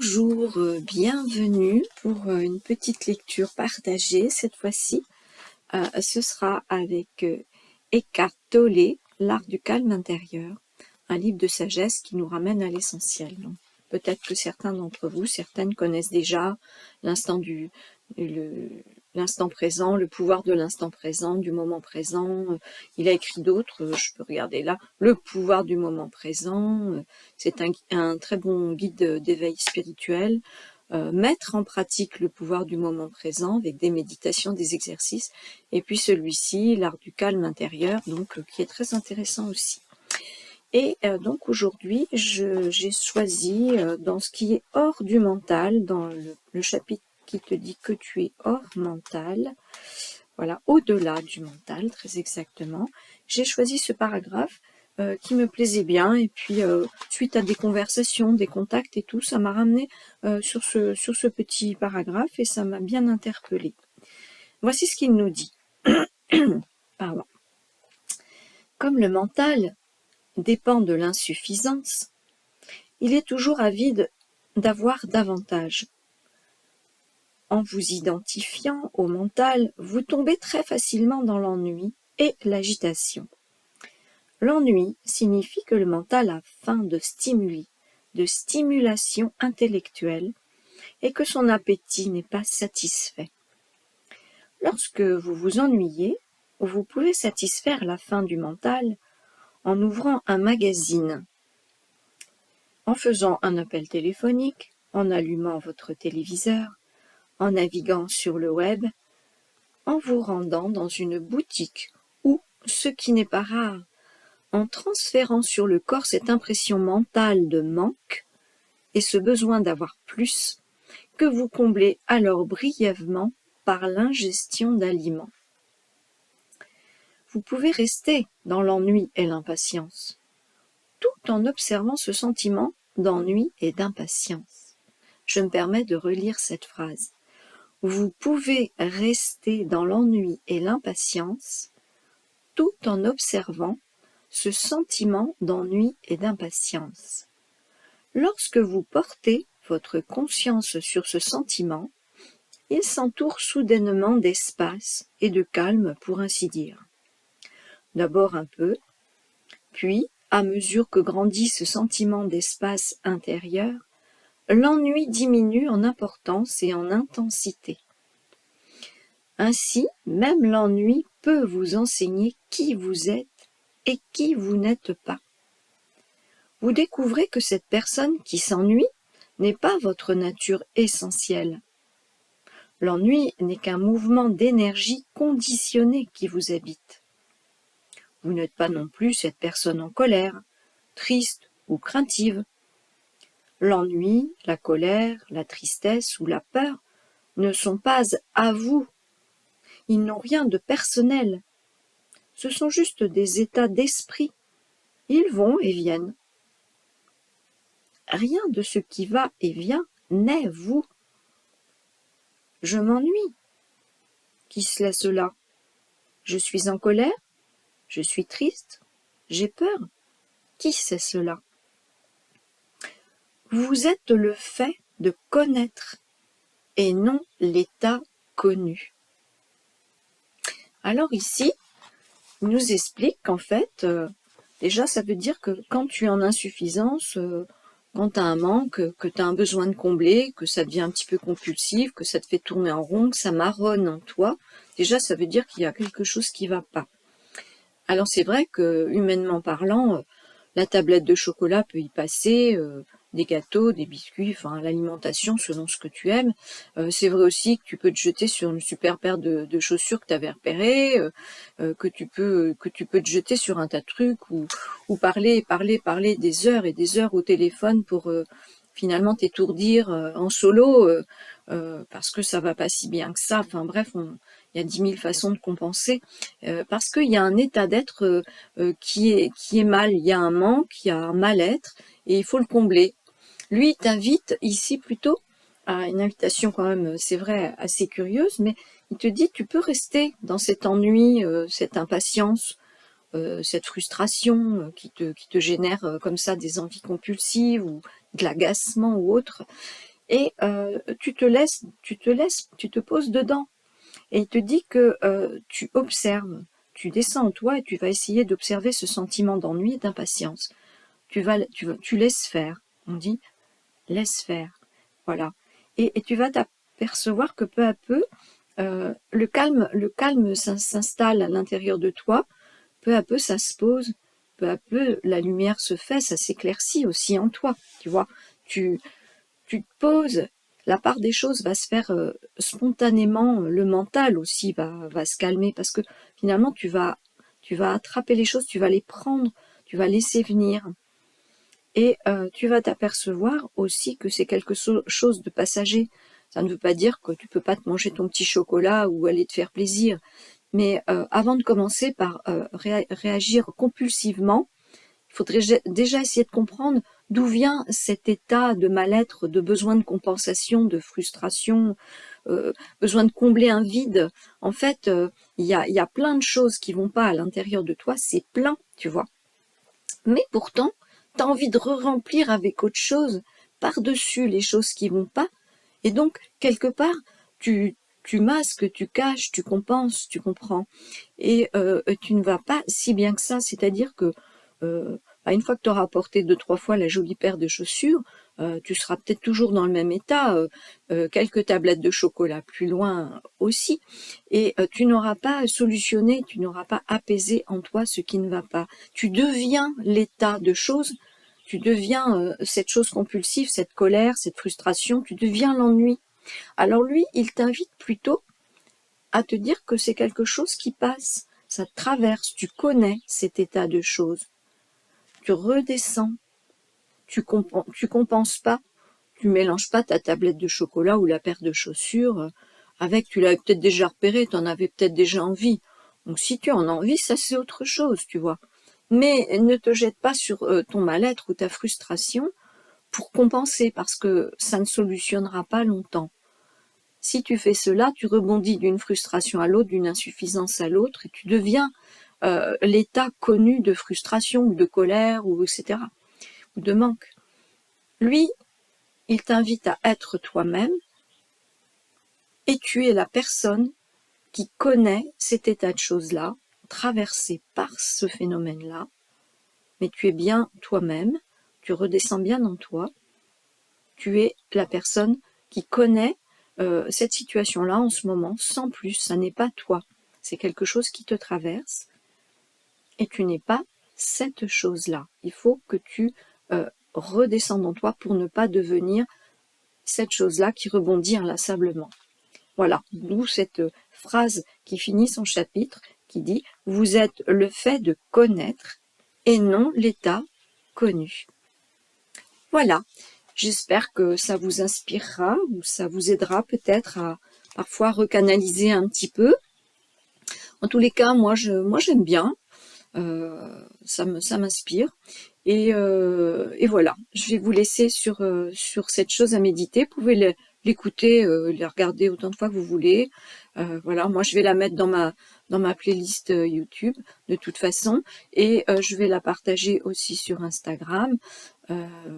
Bonjour, bienvenue pour une petite lecture partagée. Cette fois-ci, ce sera avec Eckhart Tolle, L'art du calme intérieur, un livre de sagesse qui nous ramène à l'essentiel. Donc, peut-être que certains d'entre vous, certaines connaissent déjà l'instant l'instant présent, le pouvoir de l'instant présent, du moment présent. Il a écrit d'autres, je peux regarder là, le pouvoir du moment présent. C'est un très bon guide d'éveil spirituel. Mettre en pratique le pouvoir du moment présent avec des méditations, des exercices. Et puis celui-ci, l'art du calme intérieur, donc qui est très intéressant aussi. Et donc aujourd'hui, j'ai choisi dans ce qui est hors du mental, dans le chapitre qui te dit que tu es hors mental, voilà, au-delà du mental, très exactement. J'ai choisi ce paragraphe qui me plaisait bien, et puis suite à des conversations, des contacts et tout, ça m'a ramené sur ce petit paragraphe et ça m'a bien interpellée. Voici ce qu'il nous dit. Pardon. Comme le mental dépend de l'insuffisance, il est toujours avide d'avoir davantage. En vous identifiant au mental, vous tombez très facilement dans l'ennui et l'agitation. L'ennui signifie que le mental a faim de stimuli, de stimulation intellectuelle, et que son appétit n'est pas satisfait. Lorsque vous vous ennuyez, vous pouvez satisfaire la faim du mental en ouvrant un magazine, en faisant un appel téléphonique, en allumant votre téléviseur, en naviguant sur le web, en vous rendant dans une boutique ou, ce qui n'est pas rare, en transférant sur le corps cette impression mentale de manque et ce besoin d'avoir plus, que vous comblez alors brièvement par l'ingestion d'aliments. Vous pouvez rester dans l'ennui et l'impatience, tout en observant ce sentiment d'ennui et d'impatience. Je me permets de relire cette phrase. Vous pouvez rester dans l'ennui et l'impatience, tout en observant ce sentiment d'ennui et d'impatience. Lorsque vous portez votre conscience sur ce sentiment, il s'entoure soudainement d'espace et de calme, pour ainsi dire. D'abord un peu, puis, à mesure que grandit ce sentiment d'espace intérieur, l'ennui diminue en importance et en intensité. Ainsi, même l'ennui peut vous enseigner qui vous êtes et qui vous n'êtes pas. Vous découvrez que cette personne qui s'ennuie n'est pas votre nature essentielle. L'ennui n'est qu'un mouvement d'énergie conditionnée qui vous habite. Vous n'êtes pas non plus cette personne en colère, triste ou craintive. L'ennui, la colère, la tristesse ou la peur ne sont pas à vous. Ils n'ont rien de personnel. Ce sont juste des états d'esprit. Ils vont et viennent. Rien de ce qui va et vient n'est vous. Je m'ennuie. Qui se laisse là? Je suis en colère? Je suis triste? J'ai peur? Qui c'est cela? Vous êtes le fait de connaître et non l'état connu. Alors ici, il nous explique qu'en fait, déjà ça veut dire que quand tu es en insuffisance, quand tu as un manque, que tu as un besoin de combler, que ça devient un petit peu compulsif, que ça te fait tourner en rond, que ça marronne en toi, déjà ça veut dire qu'il y a quelque chose qui va pas. Alors c'est vrai que, humainement parlant, la tablette de chocolat peut y passer, des gâteaux, des biscuits, enfin l'alimentation selon ce que tu aimes. C'est vrai aussi que tu peux te jeter sur une super paire de chaussures que tu avais repérées, que tu peux te jeter sur un tas de trucs, ou parler des heures et des heures au téléphone pour finalement t'étourdir en solo, parce que ça va pas si bien que ça. Enfin bref, il y a 10 000 façons de compenser, parce qu'il y a un état d'être qui est mal, il y a un manque, il y a un mal-être, et il faut le combler. Lui, il t'invite ici plutôt à une invitation quand même, c'est vrai, assez curieuse, mais il te dit tu peux rester dans cet ennui, cette impatience, cette frustration qui te génère comme ça des envies compulsives ou de l'agacement ou autre. et tu te poses dedans. Et il te dit que tu observes, tu descends en toi et tu vas essayer d'observer ce sentiment d'ennui et d'impatience. Tu laisses faire. On dit laisse faire. Voilà. Et tu vas t'apercevoir que peu à peu, le calme s'installe à l'intérieur de toi. Peu à peu, ça se pose. Peu à peu, la lumière se fait, ça s'éclaircit aussi en toi. Tu vois, tu, tu te poses. La part des choses va se faire spontanément. Le mental aussi va se calmer parce que finalement, tu vas attraper les choses, tu vas les prendre, tu vas laisser venir. Et tu vas t'apercevoir aussi que c'est quelque chose de passager. Ça ne veut pas dire que tu peux pas te manger ton petit chocolat ou aller te faire plaisir. Mais avant de commencer par réagir compulsivement, il faudrait déjà essayer de comprendre d'où vient cet état de mal-être, de besoin de compensation, de frustration, besoin de combler un vide. En fait, il y a plein de choses qui vont pas à l'intérieur de toi, c'est plein, tu vois. Mais pourtant, tu as envie de remplir avec autre chose, par-dessus les choses qui vont pas. Et donc, quelque part, tu masques, tu caches, tu compenses, tu comprends. Et tu ne vas pas si bien que ça. C'est-à-dire que une fois que tu auras porté 2-3 fois la jolie paire de chaussures, tu seras peut-être toujours dans le même état, quelques tablettes de chocolat plus loin aussi, et tu n'auras pas solutionné, tu n'auras pas apaisé en toi ce qui ne va pas. Tu deviens l'état de choses, tu deviens cette chose compulsive, cette colère, cette frustration, tu deviens l'ennui. Alors lui, il t'invite plutôt à te dire que c'est quelque chose qui passe, ça te traverse, tu connais cet état de choses, tu redescends, tu compenses pas, tu mélanges pas ta tablette de chocolat ou la paire de chaussures avec, tu l'avais peut-être déjà repéré, tu en avais peut-être déjà envie. Donc si tu en as envie, ça c'est autre chose, tu vois. Mais ne te jette pas sur ton mal-être ou ta frustration pour compenser, parce que ça ne solutionnera pas longtemps. Si tu fais cela, tu rebondis d'une frustration à l'autre, d'une insuffisance à l'autre, et tu deviens l'état connu de frustration ou de colère, ou etc., ou de manque. Lui, il t'invite à être toi-même, et tu es la personne qui connaît cet état de choses-là, traversé par ce phénomène-là, mais tu es bien toi-même, tu redescends bien en toi, tu es la personne qui connaît cette situation-là en ce moment, sans plus, ça n'est pas toi, c'est quelque chose qui te traverse, et tu n'es pas cette chose-là. Il faut que tu redescendes en toi pour ne pas devenir cette chose-là qui rebondit inlassablement. Voilà, d'où cette phrase qui finit son chapitre, qui dit « Vous êtes le fait de connaître et non l'état connu ». Voilà, j'espère que ça vous inspirera ou ça vous aidera peut-être à parfois recanaliser un petit peu. En tous les cas, moi j'aime bien, ça m'inspire. Et voilà, je vais vous laisser sur cette chose à méditer. Vous pouvez l'écouter, les regarder autant de fois que vous voulez. Voilà, moi je vais la mettre dans ma playlist YouTube de toute façon, et je vais la partager aussi sur Instagram.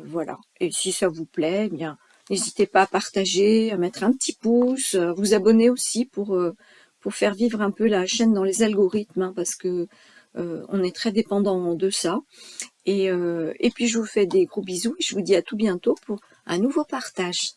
Voilà, et si ça vous plaît, eh bien n'hésitez pas à partager, à mettre un petit pouce, à vous abonner aussi pour faire vivre un peu la chaîne dans les algorithmes, hein, parce que on est très dépendant de ça. Et puis je vous fais des gros bisous et je vous dis à tout bientôt pour un nouveau partage.